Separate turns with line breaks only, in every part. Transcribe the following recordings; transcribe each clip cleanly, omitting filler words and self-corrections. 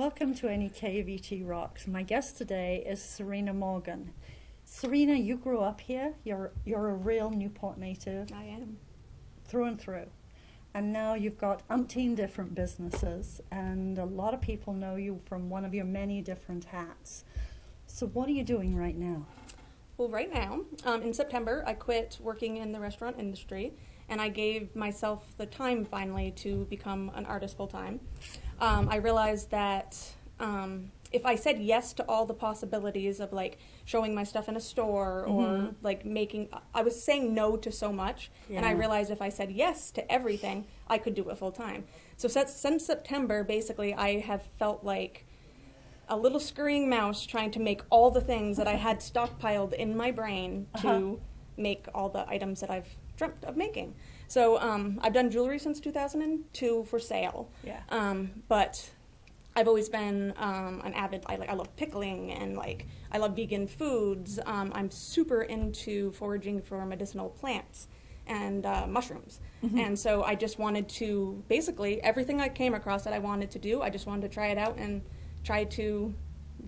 welcome to NEK VT Rocks. My guest today is Serena Morgan. Serena, you grew up here. You're a real Newport native.
I am.
Through and through. And now you've got umpteen different businesses, and a lot of people know you from one of your many different hats. So what are you doing right now?
Well, right now, in September, I quit working in the restaurant industry, and I gave myself the time finally to become an artist full-time. I realized that if I said yes to all the possibilities of like showing my stuff in a store or like I was saying no to so much, and I realized if I said yes to everything, I could do it full-time. So since September, basically, I have felt like a little scurrying mouse trying to make all the things that I had stockpiled in my brain to make all the items that I've dreamt of making. So I've done jewelry since 2002 for sale. But I've always been an avid, I love pickling and I love vegan foods. I'm super into foraging for medicinal plants and mushrooms. And so I just wanted to, basically everything I came across that I wanted to do, I just wanted to try it out and try to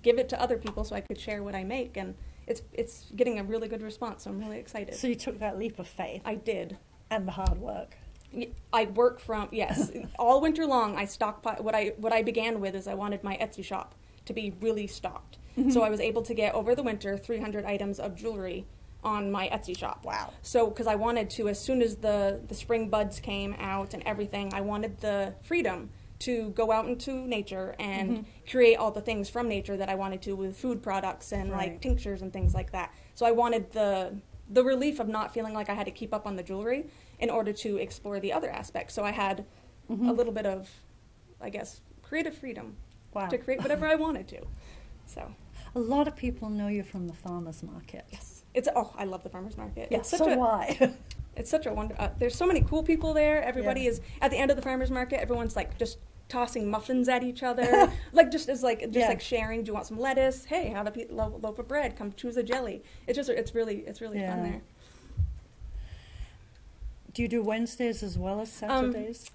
give it to other people so I could share what I make, and it's getting a really good response, so I'm really excited.
So you took that leap of faith.
I did.
And the hard work.
I work from, yes, all winter long I stockpile, what I began with is I wanted my Etsy shop to be really stocked. So I was able to get over the winter 300 items of jewelry on my Etsy shop.
Wow.
So, because I wanted to, as soon as the spring buds came out and everything, I wanted the freedom to go out into nature and create all the things from nature that I wanted to with food products and like tinctures and things like that. So I wanted the relief of not feeling like I had to keep up on the jewelry in order to explore the other aspects. So I had a little bit of, I guess, creative freedom to create whatever I wanted to. So
a lot of people know you from the farmers market.
Yes, I love the farmers market.
Yeah, why?
It's such a wonder. There's so many cool people there. Everybody is at the end of the farmers market. Everyone's like just tossing muffins at each other, like like sharing. Do you want some lettuce? Hey, have a loaf of bread. Come choose a jelly. It's really fun there.
Do you do Wednesdays as well as Saturdays?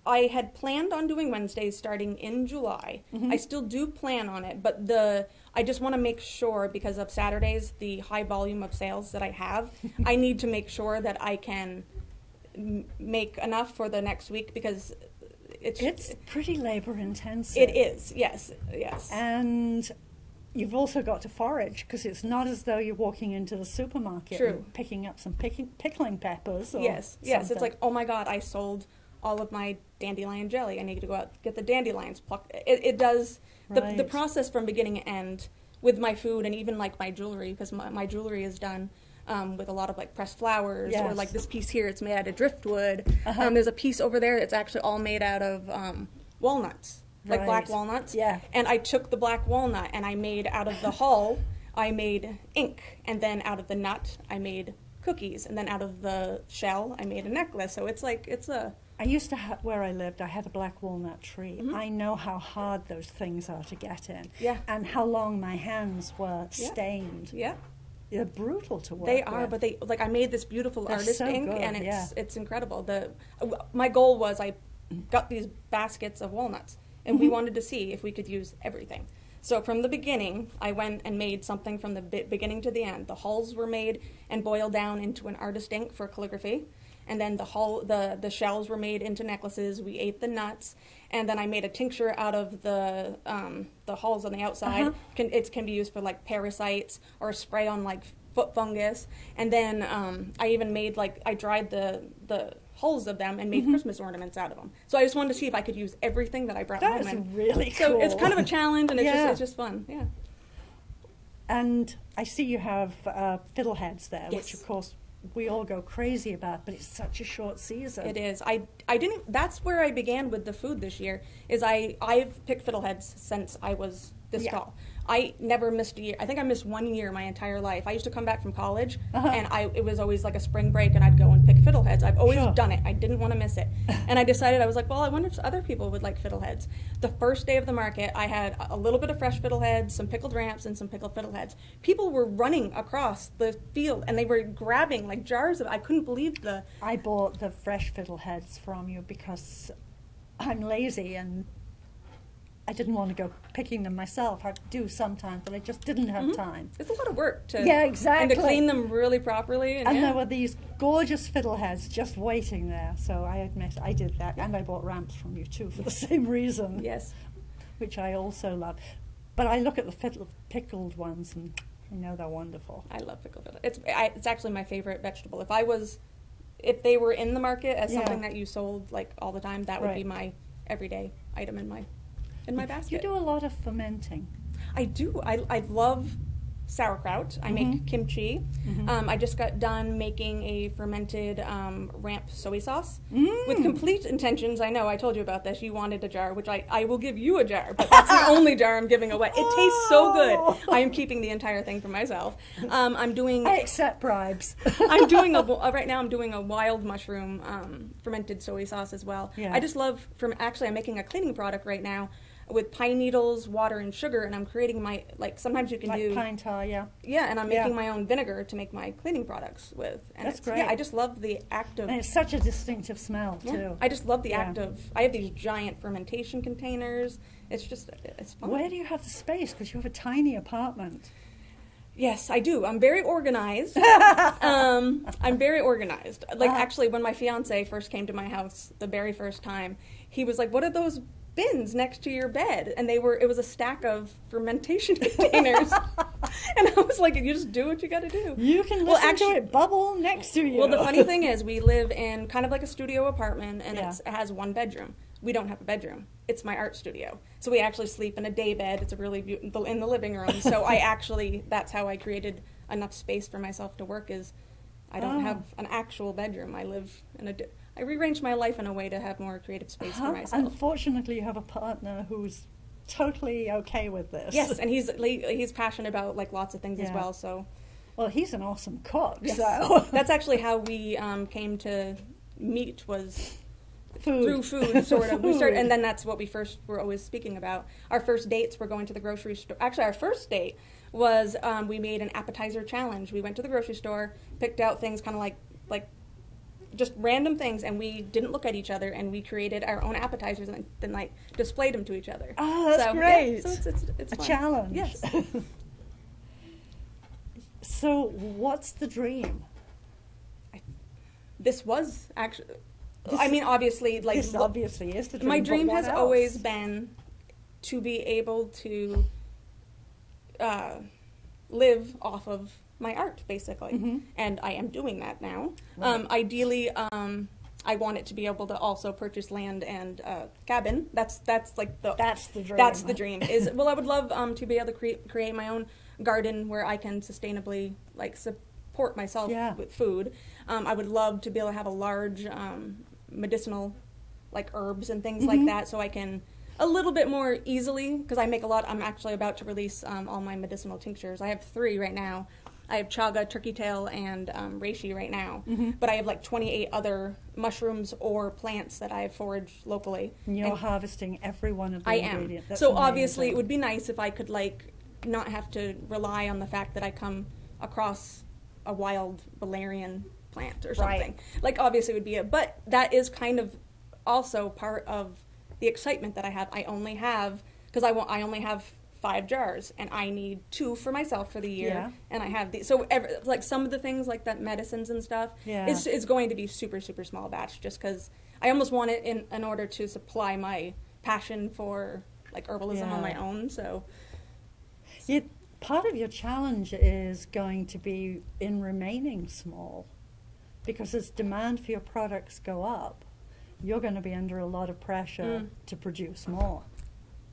I had planned on doing Wednesdays starting in July. I still do plan on it, but I just want to make sure, because of Saturdays, the high volume of sales that I have, I need to make sure that I can make enough for the next week, because it's
pretty labor intensive.
It is, yes.
And you've also got to forage, because it's not as though you're walking into the supermarket and picking up some pickling peppers. Or
yes. It's like, oh my God, I sold all of my dandelion jelly. I need to go out and get the dandelions plucked. It does the process from beginning to end with my food, and even like my jewelry, because my jewelry is done with a lot of like pressed flowers, or like this piece here, it's made out of driftwood. There's a piece over there that's actually all made out of walnuts, like black walnuts. And I took the black walnut and I made out of the hull, I made ink, and then out of the nut I made cookies, and then out of the shell I made a necklace. So it's like, I
used to have, where I lived, I had a black walnut tree. I know how hard those things are to get in. And how long my hands were stained. They're brutal to work with.
They are, but I made this beautiful artist ink, and it's incredible. My goal was, I got these baskets of walnuts, and we wanted to see if we could use everything. So from the beginning, I went and made something from the beginning to the end. The hulls were made and boiled down into an artist ink for calligraphy. And then the shells were made into necklaces. We ate the nuts, and then I made a tincture out of the hulls on the outside. It can be used for like parasites or a spray on like foot fungus. And then I even made I dried the hulls of them and made Christmas ornaments out of them. So I just wanted to see if I could use everything that I brought home.
That is really cool.
So it's kind of a challenge, and it's just fun. Yeah.
And I see you have fiddleheads there, which of course we all go crazy about, but it's such a short season.
It is. That's where I began with the food this year, is I've picked fiddleheads since I was this tall. I never missed a year. I think I missed 1 year my entire life. I used to come back from college, and it was always like a spring break, and I'd go and pick fiddleheads. I've always done it. I didn't want to miss it. And I decided, I was like, well, I wonder if other people would like fiddleheads. The first day of the market, I had a little bit of fresh fiddleheads, some pickled ramps, and some pickled fiddleheads. People were running across the field, and they were grabbing like jars of it. I couldn't believe
I bought the fresh fiddleheads from you because I'm lazy, and I didn't want to go picking them myself. I do sometimes, but I just didn't have time.
It's a lot of work to
exactly.
and to clean them really properly.
And there were these gorgeous fiddleheads just waiting there. So I admit I did that, and I bought ramps from you too for the same reason.
Yes,
which I also love. But I look at the pickled ones, and I know they're wonderful.
I love pickled fiddle. It's actually my favorite vegetable. If they were in the market as something that you sold like all the time, that would be my everyday item in my basket.
You do a lot of fermenting.
I do. I love sauerkraut. I make kimchi. I just got done making a fermented ramp soy sauce with complete intentions. I know I told you about this. You wanted a jar, which I will give you a jar, but that's the only jar I'm giving away. It tastes so good. I am keeping the entire thing for myself. I
accept bribes.
I'm doing right now. I'm doing a wild mushroom fermented soy sauce as well.
Yeah.
I just love. Actually, I'm making a cleaning product right now with pine needles, water, and sugar, and I'm creating sometimes you can do
pine tar,
yeah, and I'm making my own vinegar to make my cleaning products with. And
that's great.
Yeah, I just love the act of.
And it's such a distinctive smell too.
I just love the act of. I have these giant fermentation containers. It's fun.
Where do you have the space? Because you have a tiny apartment.
Yes, I do. I'm very organized. I'm very organized. Like actually, when my fiance first came to my house the very first time, he was like, "What are those bins next to your bed?" And it was a stack of fermentation containers. And I was like, you just do what you got to do.
You can listen to it bubble next to you.
Well, the funny thing is we live in kind of like a studio apartment, and it has one bedroom. We don't have a bedroom. It's my art studio. So we actually sleep in a day bed. It's a really beautiful in the living room. So that's how I created enough space for myself to work is I don't have an actual bedroom. I live in I rearranged my life in a way to have more creative space for myself.
Unfortunately, you have a partner who's totally okay with this.
Yes, and he's passionate about like lots of things as well. So,
well, he's an awesome cook.
Yes.
So
that's actually how we came to meet was
through
food, sort of. We started, and then that's what we first were always speaking about. Our first dates were going to the grocery store. Actually, our first date was we made an appetizer challenge. We went to the grocery store, picked out things kind of like just random things, and we didn't look at each other, and we created our own appetizers and then like displayed them to each other.
Oh, that's great!
Yeah, so it's
a
fun.
challenge.
Yes.
So, what's the dream?
This was actually. I mean, obviously, like
this obviously is the dream.
My dream
has
always been to be able to live off of my art, basically, and I am doing that now. Right. Ideally, I want it to be able to also purchase land and cabin. That's like
that's the dream.
That's the dream. I would love to be able to create my own garden where I can sustainably like support myself with food. I would love to be able to have a large medicinal like herbs and things like that, so I can a little bit more easily, because I make a lot. I'm actually about to release all my medicinal tinctures. I have 3 right now. I have chaga, turkey tail, and reishi right now. But I have like 28 other mushrooms or plants that I have foraged locally.
And you're harvesting every one of the ingredients.
That's so amazing. Obviously it would be nice if I could like not have to rely on the fact that I come across a wild valerian plant or something. Right. Like obviously it would be but that is kind of also part of the excitement that I have. I only have, because I only have 5 jars, and I need 2 for myself for the year, and I have these. So like some of the things like that, medicines and stuff, it's going to be super, super small batch, just because I almost want it in order to supply my passion for like herbalism on my own. So
part of your challenge is going to be in remaining small, because as demand for your products go up, you're going to be under a lot of pressure to produce more.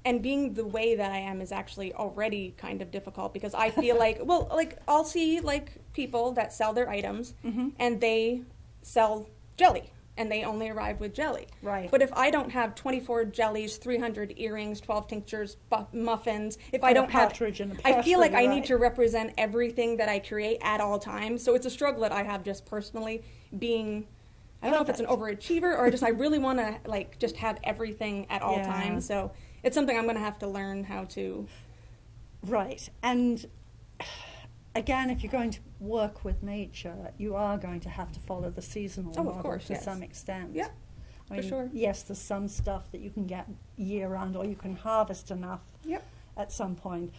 And being the way that I am is actually already kind of difficult, because I feel like, well, like I'll see like people that sell their items and they sell jelly and they only arrive with jelly.
Right.
But if I don't have 24 jellies, 300 earrings, 12 tinctures, muffins, if I don't have, I feel like I need to represent everything that I create at all times. So it's a struggle that I have just personally being, I don't know if it's an overachiever or just I really want to like just have everything at all times. So it's something I'm going to have to learn how to.
Right. And again, if you're going to work with nature, you are going to have to follow the seasonal model to some extent.
Yeah.
I mean,
for sure.
Yes, there's some stuff that you can get year-round, or you can harvest enough
Yep.
at some point.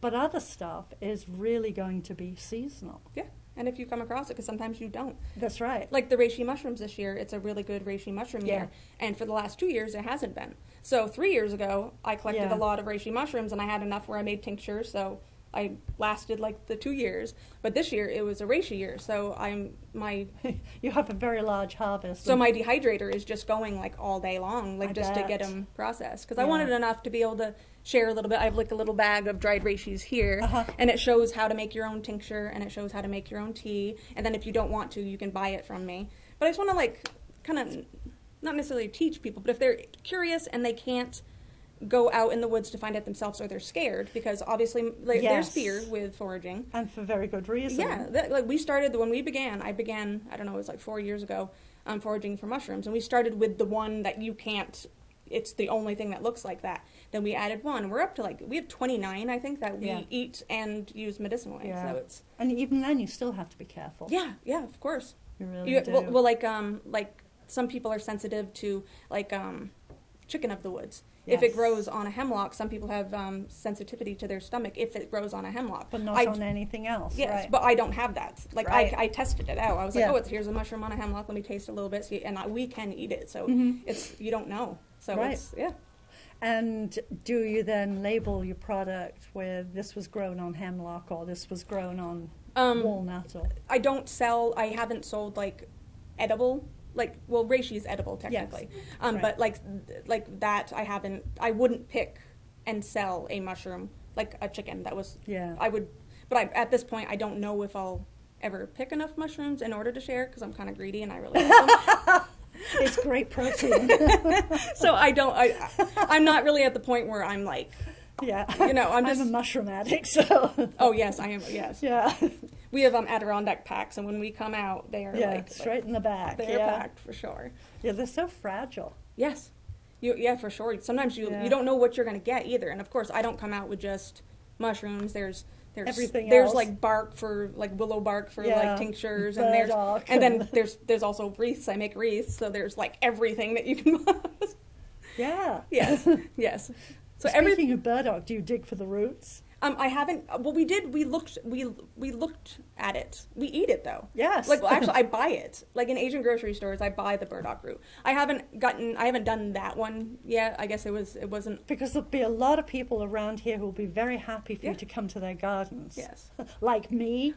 But other stuff is really going to be seasonal.
Yeah. And if you come across it, because sometimes you don't.
That's right.
Like the reishi mushrooms this year, it's a really good reishi mushroom year. And for the last 2 years, it hasn't been. So 3 years ago, I collected a lot of reishi mushrooms, and I had enough where I made tinctures, so I lasted like the 2 years. But this year, it was a reishi year, so
You have a very large harvest.
So my dehydrator is just going like all day long, like just to get them processed. Because I wanted enough to be able to share a little bit. I have like a little bag of dried reishis here, and it shows how to make your own tincture, and it shows how to make your own tea. And then if you don't want to, you can buy it from me. But I just want to like kind of not necessarily teach people, but if they're curious and they can't go out in the woods to find it themselves, or they're scared, because obviously there's fear with foraging,
and for very good reason.
Like we started when we began. I don't know, it was like 4 years ago, foraging for mushrooms, and we started with the one that you can't. It's the only thing that looks like that. Then we added one. We're up to we have 29, I think, that we eat and use medicinally.
Yeah.
So it's,
and even then, you still have to be careful.
Yeah, of course.
You really do.
Well, like some people are sensitive to chicken of the woods. If it grows on a hemlock, some people have sensitivity to their stomach if it grows on a hemlock.
But not on anything else.
Yes,
right.
but I don't have that. Like I tested it out. I was like, here's a mushroom on a hemlock. Let me taste a little bit. See, and we can eat it. So you don't know. So it's,
And do you then label your product with this was grown on hemlock, or this was grown on walnut? Or?
I haven't sold like edible. Reishi is edible technically, but like that I wouldn't pick and sell a mushroom like a chicken. That was at this point I don't know if I'll ever pick enough mushrooms in order to share, because I'm kind of greedy and I really like them.
It's great protein.
So I'm not really at the point where I'm like, I'm a
mushroom addict, so.
Oh yes, I am. Yes.
Yeah.
We have Adirondack packs, and when we come out, they are
straight in the back.
They're packed for sure.
Yeah, they're so fragile.
Yes. For sure. Sometimes you don't know what you're going to get either, and of course, I don't come out with just mushrooms. There's
everything else.
There's like bark for willow bark for like tinctures, and then there's also wreaths. I make wreaths, so there's like everything that you can buy.
Yeah.
Yes. Yes. So
speaking of burdock, do you dig for the roots?
I haven't. Well, we did. We looked at it. We eat it though.
Yes.
Actually, I buy it. Like in Asian grocery stores, I buy the burdock root. I haven't done that one yet. I guess it wasn't.
Because there'll be a lot of people around here who will be very happy for you to come to their gardens.
Yes.
Like me.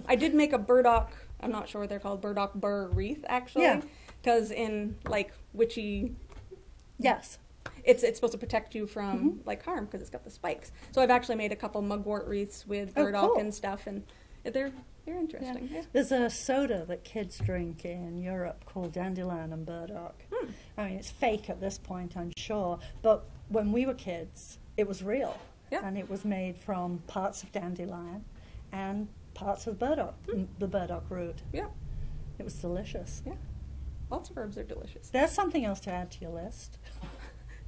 I did make a burdock. I'm not sure what they're called. Burdock burr wreath, actually. Yeah. Because in like witchy.
Yes.
It's supposed to protect you from like harm, because it's got the spikes. So I've actually made a couple mugwort wreaths with burdock and stuff, and they're interesting. Yeah.
There's a soda that kids drink in Europe called dandelion and burdock. I mean, it's fake at this point, I'm sure, but when we were kids, it was real, and it was made from parts of dandelion and parts of burdock, the burdock root.
Yeah,
it was delicious.
Yeah, lots of herbs are delicious.
There's something else to add to your list.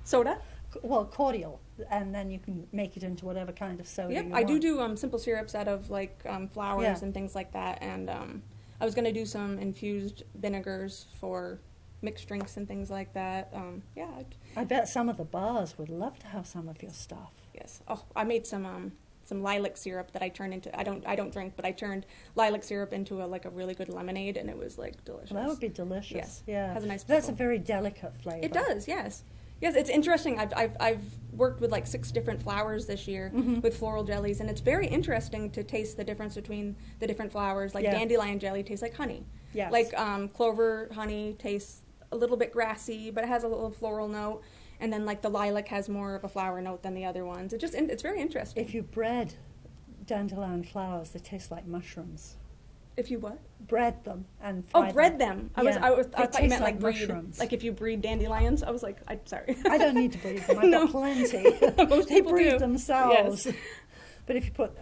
Soda?
Well, cordial, and then you can make it into whatever kind of soda you want.
I do simple syrups out of like flowers and things like that, and I was going to do some infused vinegars for mixed drinks and things like that.
I bet some of the bars would love to have some of your stuff.
Yes. Oh, I made some lilac syrup that I turned into. I don't drink, but I turned lilac syrup into a really good lemonade, and it was like delicious.
Well, that would be delicious.
Yes.
Yeah.
Has a nice.
That's a very delicate flavor.
It does. Yes. Yes, it's interesting. I've worked with like 6 different flowers this year with floral jellies, and it's very interesting to taste the difference between the different flowers. Like dandelion jelly tastes like honey.
Yes.
Like clover honey tastes a little bit grassy, but it has a little floral note. And then like the lilac has more of a flower note than the other ones. It's very interesting.
If you bread dandelion flowers, they taste like mushrooms.
If you what?
Bread them and
bread them. I thought you meant like breed
mushrooms.
Like if you breed dandelions. I was like, sorry.
I don't need to breed them. I've got plenty.
Most
they
people
breed
do.
themselves.
Yes.
But if you put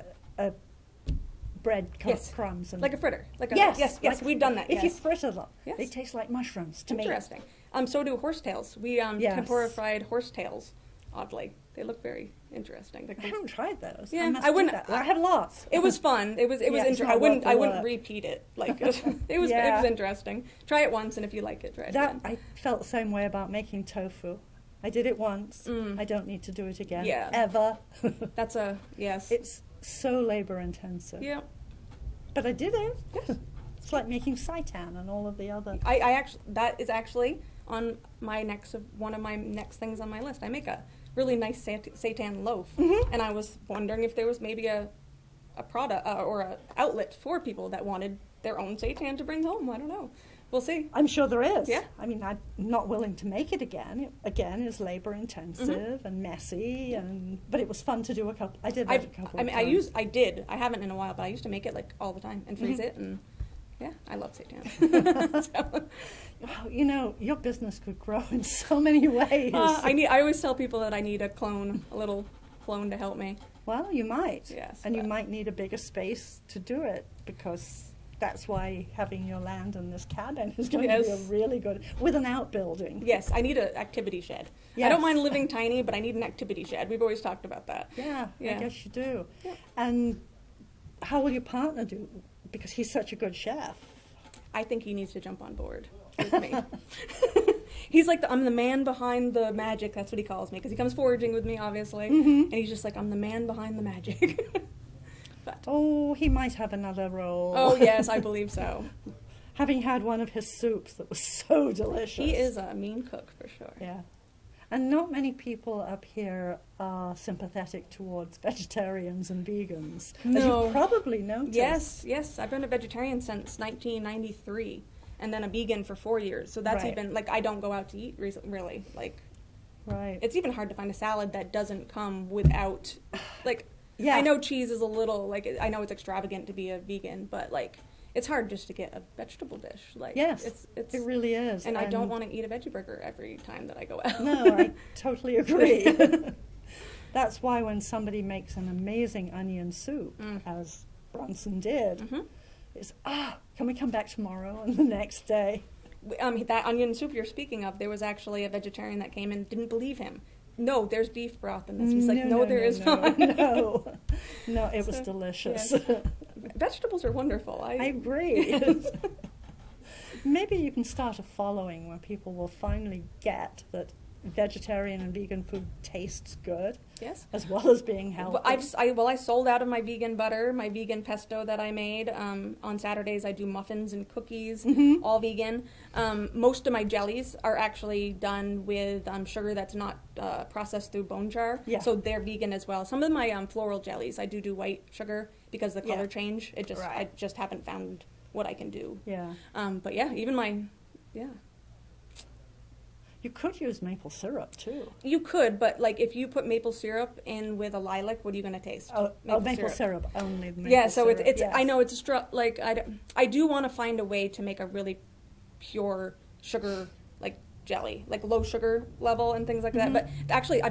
bread crumbs and
like a fritter.
Yes,
like we've done that.
If you fritter them, they taste like mushrooms to me.
Interesting. So do horsetails. We tempura fried horsetails oddly. They look very interesting.
I haven't tried those.
Yeah, I wouldn't.
I have lots.
It was fun. It was interesting. I wouldn't repeat it. Like it was interesting. Try it once, and if you like it, try it again.
I felt the same way about making tofu. I did it once. I don't need to do it again.
Yeah.
Ever.
That's a yes.
It's so labor intensive.
Yeah.
But I did it.
Yes.
It's like making seitan and all of the other.
That is actually on my one of my next things on my list. I make a really nice seitan loaf, and I was wondering if there was maybe a product or an outlet for people that wanted their own seitan to bring home. I don't know. We'll see.
I'm sure there is.
Yeah.
I mean, I'm not willing to make it again. It, again, is labor intensive and messy, but it was fun to do a couple. I did that a couple of times.
I haven't in a while, but I used to make it like all the time and freeze it, and yeah, I love seitan. So.
Well, you know, your business could grow in so many ways.
I always tell people that I need a little clone to help me.
Well, you might.
Yes.
And you might need a bigger space to do it, because that's why having your land in this cabin is going to be a really good, with an outbuilding.
Yes, I need an activity shed. Yes. I don't mind living tiny, but I need an activity shed. We've always talked about that.
Yeah, I guess you do.
Yeah.
And how will your partner do? Because he's such a good chef.
I think he needs to jump on board with me. He's like, I'm the man behind the magic. That's what he calls me, because he comes foraging with me, obviously. And he's just like, I'm the man behind the magic. But.
Oh, he might have another role.
Oh, yes, I believe so.
Having had one of his soups that was so delicious.
He is a mean cook, for sure.
Yeah. And not many people up here are sympathetic towards vegetarians and vegans.
No.
As you probably noticed.
Yes. I've been a vegetarian since 1993, and then a vegan for 4 years. So that's even, like, I don't go out to eat, really. Like, it's even hard to find a salad that doesn't come without, like... Yeah. I know cheese is a little, like, I know it's extravagant to be a vegan, but, like, it's hard just to get a vegetable dish. Like,
yes, it really is.
And I don't want to eat a veggie burger every time that I go out.
No, I totally agree. That's why when somebody makes an amazing onion soup, as Bronson did, it's, can we come back tomorrow and the next day?
That onion soup you're speaking of, there was actually a vegetarian that came and didn't believe him. No, there's beef broth in this. He's like, no, there is not.
No, it was delicious.
Yes. Vegetables are wonderful.
I agree. Maybe you can start a following where people will finally get that vegetarian and vegan food tastes good.
Yes.
As well as being healthy.
I sold out of my vegan butter, my vegan pesto that I made. On Saturdays I do muffins and cookies, all vegan. Most of my jellies are actually done with sugar that's not processed through bone jar. Yeah. So they're vegan as well. Some of my floral jellies, I do white sugar because the color change. I just haven't found what I can do.
Yeah.
But yeah, even
You could use maple syrup, too.
You could, but, like, if you put maple syrup in with a lilac, what are you going to taste?
Maple syrup, only the maple
syrup.
So
it's I know it's I do want to find a way to make a really pure sugar, like, jelly, like low sugar level and things like that. But actually,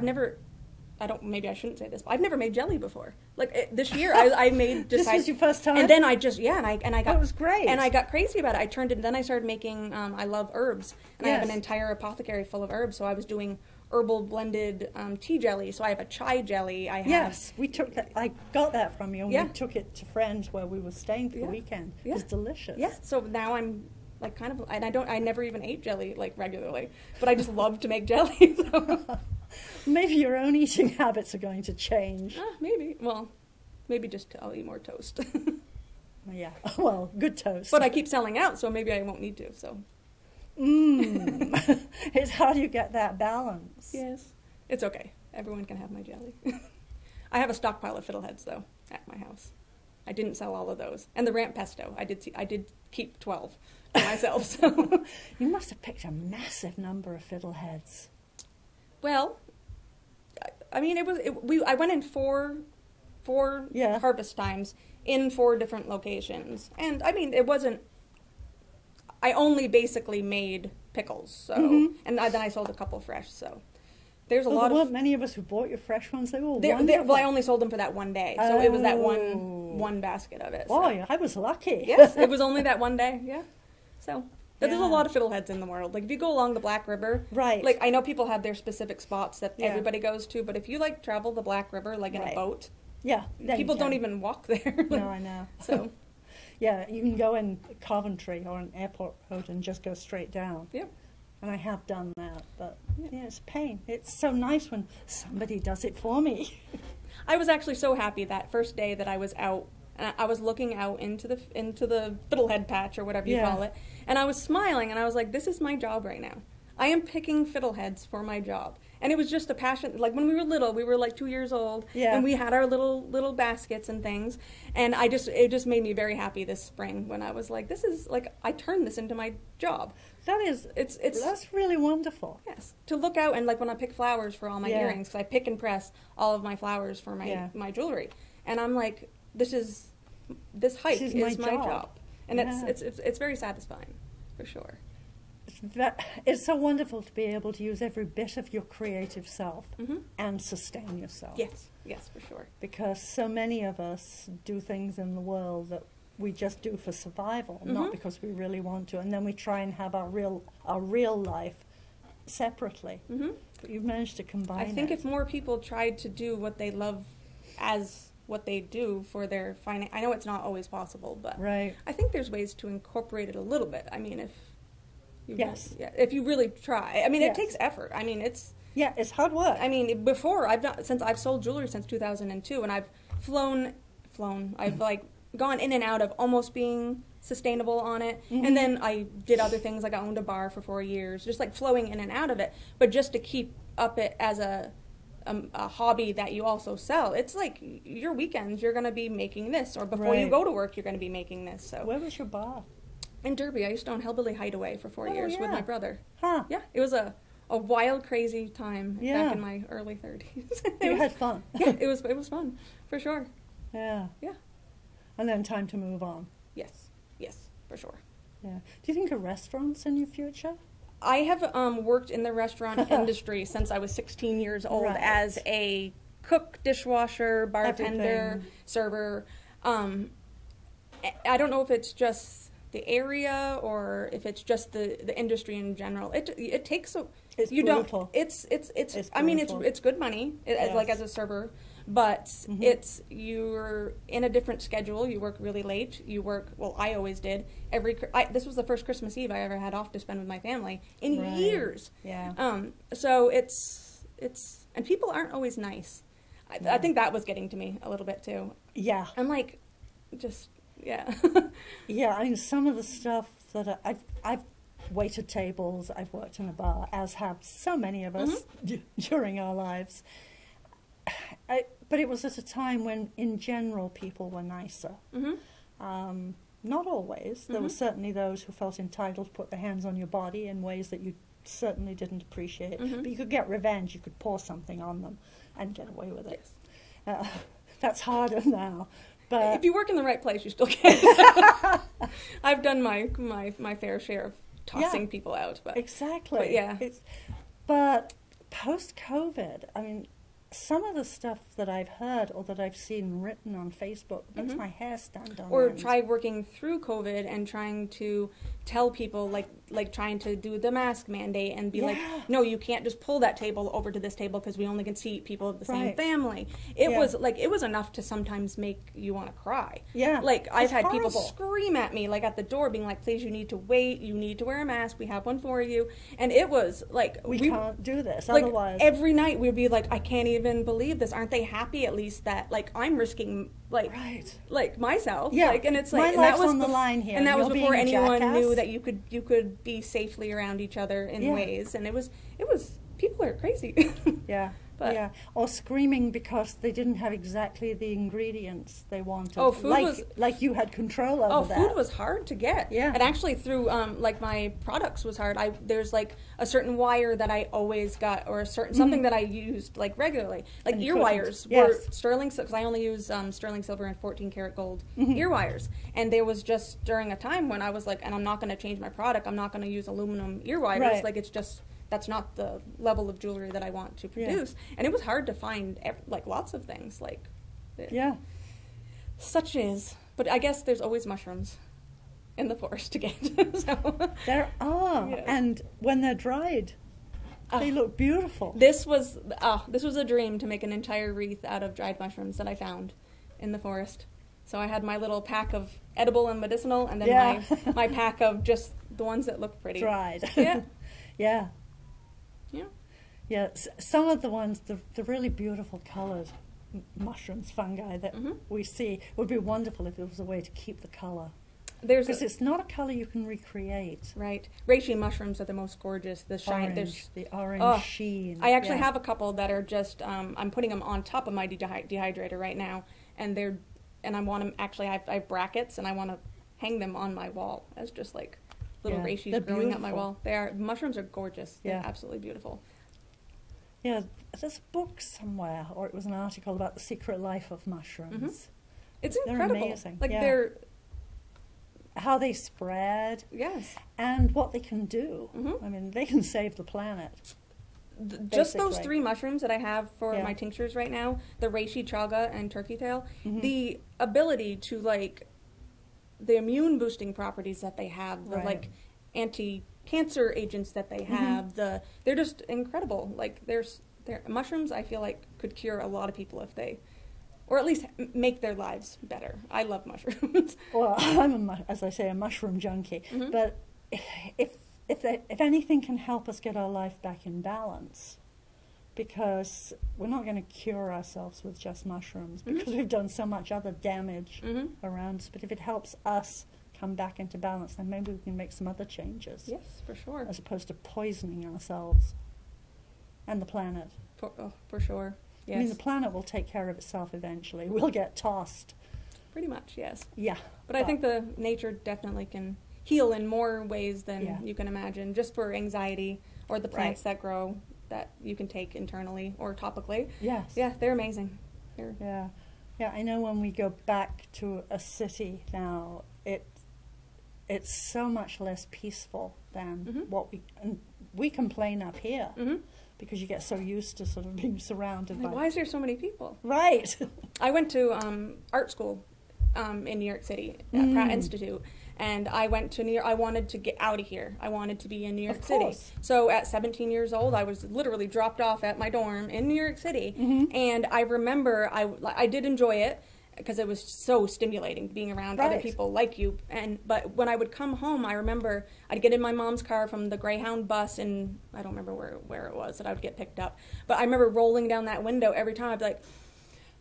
maybe I shouldn't say this, but I've never made jelly before. Like, this year, I made...
This was your first time?
And then I just, and I got...
That was great.
And I got crazy about it. Then I started making, I love herbs. And I have an entire apothecary full of herbs, so I was doing herbal blended tea jelly. So I have a chai jelly.
Yes, we took that. I got that from you, and we took it to friends where we were staying for the weekend. It was delicious.
Yeah, so now I'm... like, kind of... And I never even ate jelly, like, regularly. But I just love to make jelly, so...
Maybe your own eating habits are going to change.
Maybe. Well, maybe just I'll eat more toast.
Yeah. Well, good toast.
But I keep selling out, so maybe I won't need to, so.
It's how do you get that balance?
Yes. It's okay. Everyone can have my jelly. I have a stockpile of fiddleheads, though, at my house. I didn't sell all of those. And the ramp pesto, I did keep 12 for myself, so.
You must have picked a massive number of fiddleheads.
Well, I mean, I went in four harvest times in 4 different locations. And, I mean, it wasn't... I only basically made pickles, so... And then I sold a couple fresh, so... There's a lot of...
There weren't many of us who bought your fresh ones. They were wonderful.
Well, I only sold them for that one day, so it was that one basket of it. So.
Boy, I was lucky.
Yes, it was only that one day, yeah. So... There's a lot of fiddleheads in the world. Like, if you go along the Black River,
right?
Like, I know people have their specific spots that everybody goes to, but if you like travel the Black River, like in a boat, people don't even walk there.
No, I know.
So,
yeah, you can go in Coventry or an airport road and just go straight down.
Yeah.
And I have done that, but yeah, it's a pain. It's so nice when somebody does it for me.
I was actually so happy that first day that I was out, and I was looking out into the fiddlehead patch or whatever you call it, and I was smiling, and I was like, this is my job right now. I am picking fiddleheads for my job. And it was just a passion. Like, when we were little, we were like 2 years old, and we had our little baskets and things, and it just made me very happy this spring when I was like, this is, like, I turned this into my job.
That's really wonderful.
Yes. To look out, and like when I pick flowers for all my earrings, because I pick and press all of my flowers for my jewelry, and I'm like, this hike is my job. And it's very satisfying, for sure.
It's so wonderful to be able to use every bit of your creative self and sustain yourself.
Yes, for sure.
Because so many of us do things in the world that we just do for survival, not because we really want to, and then we try and have our real life separately. But you've managed to combine it.
I think if more people tried to do what they love as what they do for their finance, I know it's not always possible, but I think there's ways to incorporate it a little bit. I mean, if you really try. I mean, it takes effort. I mean, it's
hard work.
I mean, since I've sold jewelry since 2002, and I've flown. I've like gone in and out of almost being sustainable on it, and then I did other things, like I owned a bar for 4 years, just like flowing in and out of it. But just to keep up it as a hobby that you also sell, it's like your weekends you're going to be making this, or before you go to work you're going to be making this. So
where was your bar?
In Derby. I used to own Hellbilly Hideaway for 4 years with my brother.
Yeah,
it was a wild, crazy time back in my early 30s.
You had fun.
It was fun, for sure.
Yeah. And then time to move on.
Yes, for sure.
Yeah. Do you think of restaurants in your future?
I have worked in the restaurant industry since I was 16 years old as a cook, dishwasher, bartender, server. I don't know if it's just the area or if it's just the industry in general. It takes a...
It's brutal.
It's I mean, it's good money, like as a server, but you're in a different schedule. You work really late. You work, well, I always did. This was the first Christmas Eve I ever had off to spend with my family in years.
Yeah.
So it's and people aren't always nice. I think that was getting to me a little bit too.
Yeah.
I'm like, just, yeah.
Yeah, I mean, some of the stuff that I've waited tables, I've worked in a bar, as have so many of us during our lives. But it was at a time when, in general, people were nicer. Not always. There were certainly those who felt entitled to put their hands on your body in ways that you certainly didn't appreciate. But you could get revenge. You could pour something on them and get away with it. Yes. That's harder now. But
if you work in the right place, you still can. I've done my fair share of tossing people out. But
exactly.
But
but post-COVID, I mean, some of the stuff that I've heard or that I've seen written on Facebook makes my hair stand on
Or
end.
try working through COVID and trying to tell people, like trying to do the mask mandate and be like, no, you can't just pull that table over to this table because we only can seat people of the same family. It was enough to sometimes make you want to cry.
Yeah.
Like, I've had people scream at me, like, at the door, being like, please, you need to wait, you need to wear a mask, we have one for you. And it was like,
we can't do this,
like,
otherwise.
every night we'd be like, I can't even believe this. Aren't they happy at least that, like, I'm risking, like, like myself?
Yeah.
Like, and it's like,
my life's on the line here.
And that was
You're
before anyone
jackass.
knew that you could be safely around each other in ways. And it was people are crazy. But,
or screaming because they didn't have exactly the ingredients they wanted.
Oh, food
like you had control over that.
Food was hard to get.
Yeah.
And actually through, like, my products was hard. There's, like, a certain wire that I always got, or a certain, something that I used, like, regularly. Like, ear wires were sterling, because I only use sterling silver and 14 karat gold ear wires. And there was just during a time when I was like, and I'm not going to change my product, I'm not going to use aluminum ear wires.
Right.
Like, it's just... that's not the level of jewelry that I want to produce. And it was hard to find, like, lots of things, like... Such is. But I guess there's always mushrooms. in the forest to get. So,
There are,
yes.
and when they're dried, they look beautiful.
This was a dream to make an entire wreath out of dried mushrooms that I found in the forest. So I had my little pack of edible and medicinal, and then my pack of just the ones that look pretty.
Dried.
Yeah.
Yeah.
Yeah.
Yeah. Some of the ones, the really beautiful coloured mushrooms, fungi that we see would be wonderful if there was a way to keep the colour. Because it's not a colour you can recreate.
Right. Reishi mushrooms are the most gorgeous. The shine,
The orange sheen.
I actually have a couple that are just. I'm putting them on top of my dehydrator right now, and I want them. Actually, I have brackets, and I want to hang them on my wall as just like little reishis growing up my wall. Mushrooms are gorgeous.
Yeah.
They're absolutely beautiful.
Yeah, there's a book somewhere, or it was an article about the secret life of mushrooms.
It's incredible.
They're amazing.
Like they're.
How they spread,
yes,
and what they can do. I mean, they can save the planet.
Just those 3 mushrooms that I have for my tinctures right now, the reishi, chaga, and turkey tail, the ability to like the immune boosting properties that they have, the like anti-cancer agents that they have, they're just incredible. Like mushrooms, I feel like could cure a lot of people if they. Or at least make their lives better. I love mushrooms.
Well, I'm, as I say, a mushroom junkie. But if anything can help us get our life back in balance, because we're not going to cure ourselves with just mushrooms, because we've done so much other damage around us. But if it helps us come back into balance, then maybe we can make some other changes.
Yes, for sure.
As opposed to poisoning ourselves and the planet.
For sure. Yes.
I mean, the planet will take care of itself eventually. We'll get tossed.
Pretty much, yes.
Yeah.
But I think the nature definitely can heal in more ways than you can imagine, just for anxiety or the plants that grow that you can take internally or topically.
Yes.
Yeah, they're amazing.
Yeah. Yeah, I know when we go back to a city now, it's so much less peaceful than what we complain up here. Because you get so used to sort of being surrounded by...
Why is there so many people?
Right.
I went to art school in New York City at Pratt Institute, and I went to New York. I wanted to get out of here. I wanted to be in New York City. So at 17 years old, I was literally dropped off at my dorm in New York City, and I remember I did enjoy it, because it was so stimulating being around other people like you. But when I would come home, I remember I'd get in my mom's car from the Greyhound bus, and I don't remember where it was that I would get picked up. But I remember rolling down that window every time. I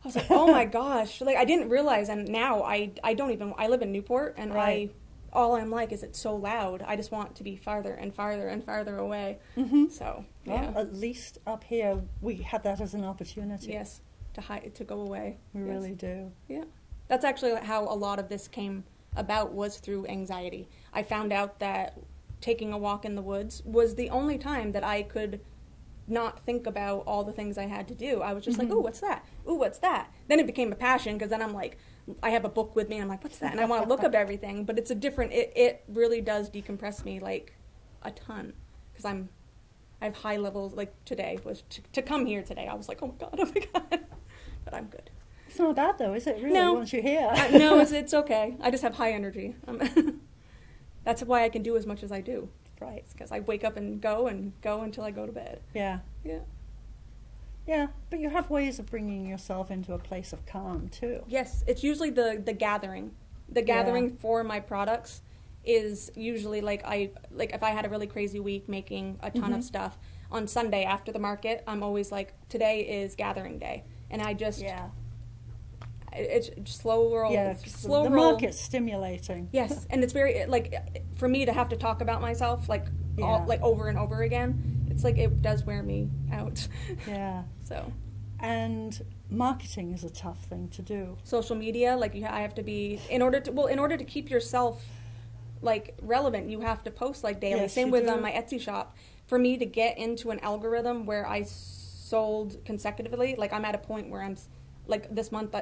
was like, oh my gosh! Like I didn't realize, and now I live in Newport, and all I'm like is it's so loud. I just want to be farther and farther and farther away. So
well, at least up here we have that as an opportunity.
Yes. To go away.
We really do.
Yeah. That's actually how a lot of this came about, was through anxiety. I found out that taking a walk in the woods was the only time that I could not think about all the things I had to do. I was just like, ooh, what's that? Ooh, what's that? Then it became a passion, because then I'm like, I have a book with me, and I'm like, what's that? And I want to look up everything, but it's it really does decompress me like a ton, because I have high levels. Like today was to come here today, I was like, oh my god. But I'm good.
It's not bad though, is it? Really,
no.
Once you're here.
No, it's okay. I just have high energy. That's why I can do as much as I do.
Right.
Because I wake up and go until I go to bed.
Yeah.
Yeah.
Yeah, but you have ways of bringing yourself into a place of calm too.
Yes, it's usually the gathering. The gathering for my products is usually like if I had a really crazy week making a ton of stuff, on Sunday after the market, I'm always like, today is gathering day. And I just, it's slow roll.
Yeah,
slow
the
roll.
market's stimulating.
Yes, and it's very, like, for me to have to talk about myself, like, over and over again, it's like, it does wear me out.
Yeah.
So.
And marketing is a tough thing to do.
Social media, like, I have to be, in order to keep yourself, like, relevant, you have to post, like, daily.
Yes,
Same with my Etsy shop. For me to get into an algorithm where I sold consecutively, like, I'm at a point where I'm, like, this month,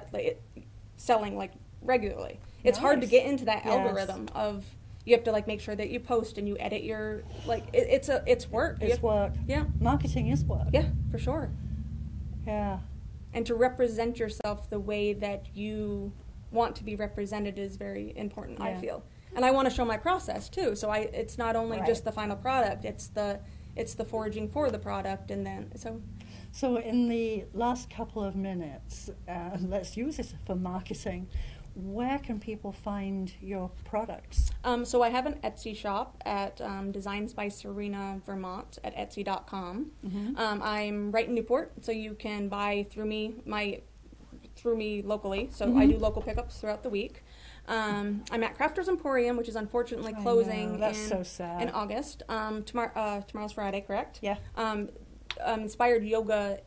selling, like, regularly. It's hard to get into that algorithm of, you have to, like, make sure that you post and you edit your, like, it's work.
It's work.
Yeah.
Marketing is work.
Yeah, for sure.
Yeah.
And to represent yourself the way that you want to be represented is very important, I feel. And I want to show my process too. So it's not only
Right.
just the final product, it's the foraging for the product, and then
So in the last couple of minutes, let's use it for marketing. Where can people find your products?
So I have an Etsy shop at Designs by Serena, Vermont at Etsy.com. I'm right in Newport, so you can buy through me locally. So I do local pickups throughout the week. I'm at Crafters Emporium, which is unfortunately closing
so sad.
in August. Tomorrow's Friday, correct?
Yeah.
Inspired Yoga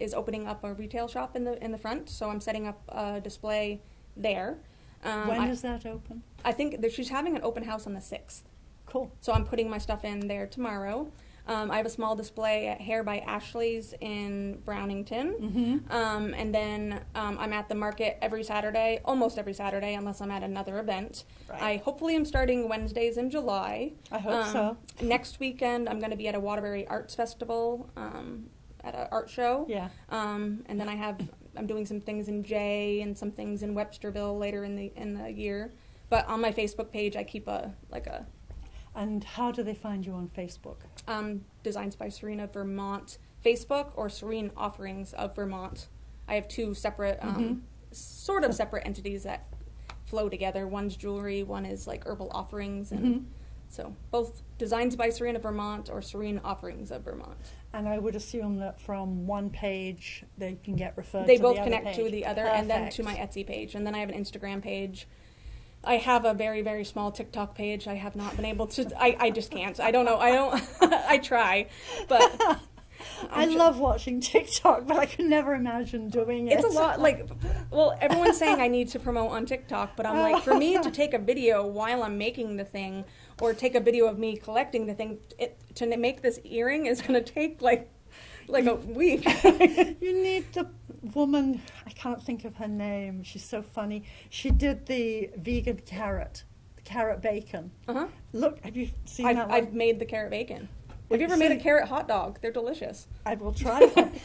is opening up a retail shop in the front, so I'm setting up a display there.
When does that open?
I think that she's having an open house on the 6th.
Cool.
So I'm putting my stuff in there tomorrow. I have a small display at Hair by Ashley's in Brownington. And then I'm at the market every Saturday, almost every Saturday, unless I'm at another event.
Right.
I hopefully am starting Wednesdays in July.
I hope so.
Next weekend, I'm going to be at a Waterbury Arts Festival at an art show.
Yeah.
And then I'm doing some things in Jay and some things in Websterville later in the year. But on my Facebook page, I keep a
And how do they find you on Facebook?
Designs by Serena Vermont Facebook or Serene Offerings of Vermont. I have two separate, sort of separate entities that flow together. One's jewelry, one is like herbal offerings, and so both Designs by Serena Vermont or Serene Offerings of Vermont.
And I would assume that from one page they can get referred
They
to
both
the other
connect
page.
to the other, and then to my Etsy page, and then I have an Instagram page. I have a very, very small TikTok page. I have not been able to. I just can't. I don't know. I try, but
I love watching TikTok, but I could never imagine doing it.
it's a lot. Well, everyone's saying I need to promote on TikTok, but I'm like, for me to take a video while I'm making the thing, or take a video of me collecting the thing, to make this earring is going to take like a week.
You need the woman, I can't think of her name, she's so funny. She did the vegan carrot bacon. Look, have you seen that one?
I've made the carrot bacon. Have you ever made a carrot hot dog? They're delicious.
I will try that.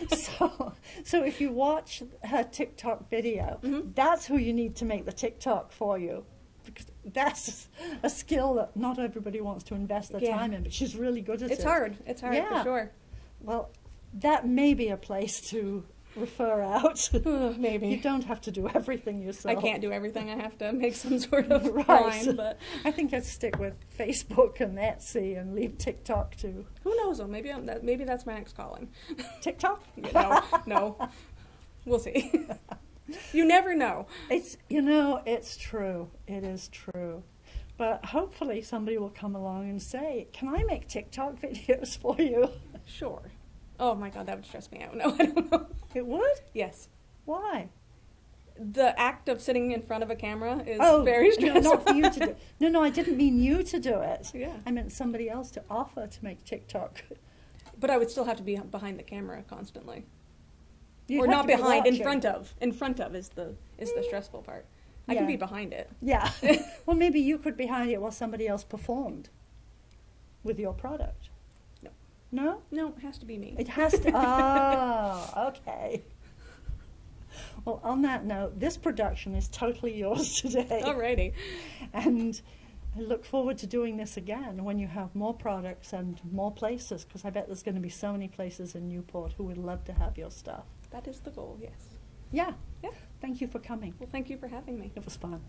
So if you watch her TikTok video, that's who you need to make the TikTok for you. Because that's a skill that not everybody wants to invest their time in, but she's really good at it.
It's hard for sure.
Well, that may be a place to refer out.
Maybe.
You don't have to do everything yourself.
I can't do everything. I have to make some sort of
right.
line. But
I think I'd stick with Facebook and Etsy and leave TikTok too.
Who knows? Though? Maybe that's my next calling.
TikTok?
No. We'll see. You never know.
It's true. It is true. But hopefully somebody will come along and say, "Can I make TikTok videos for you?"
Sure. Oh my God, that would stress me out. No, I don't know.
It would?
Yes.
Why?
The act of sitting in front of a camera is very stressful.
No, not for you to do. No, I didn't mean you to do it.
Yeah.
I meant somebody else to offer to make TikTok.
But I would still have to be behind the camera constantly.
You'd
or
have
not
to be
behind, in
watching.
front of. In front of is the stressful part. I can be behind it.
Yeah. Well, maybe you could be behind it while somebody else performed with your product.
No.
No?
No, it has to be me.
It has to. Oh, okay. Well, on that note, this production is totally yours today.
Alrighty.
And I look forward to doing this again when you have more products and more places, because I bet there's going to be so many places in Newport who would love to have your stuff.
That is the goal, yes.
Yeah.
Yeah.
Thank you for coming.
Well, thank you for having me.
It was fun.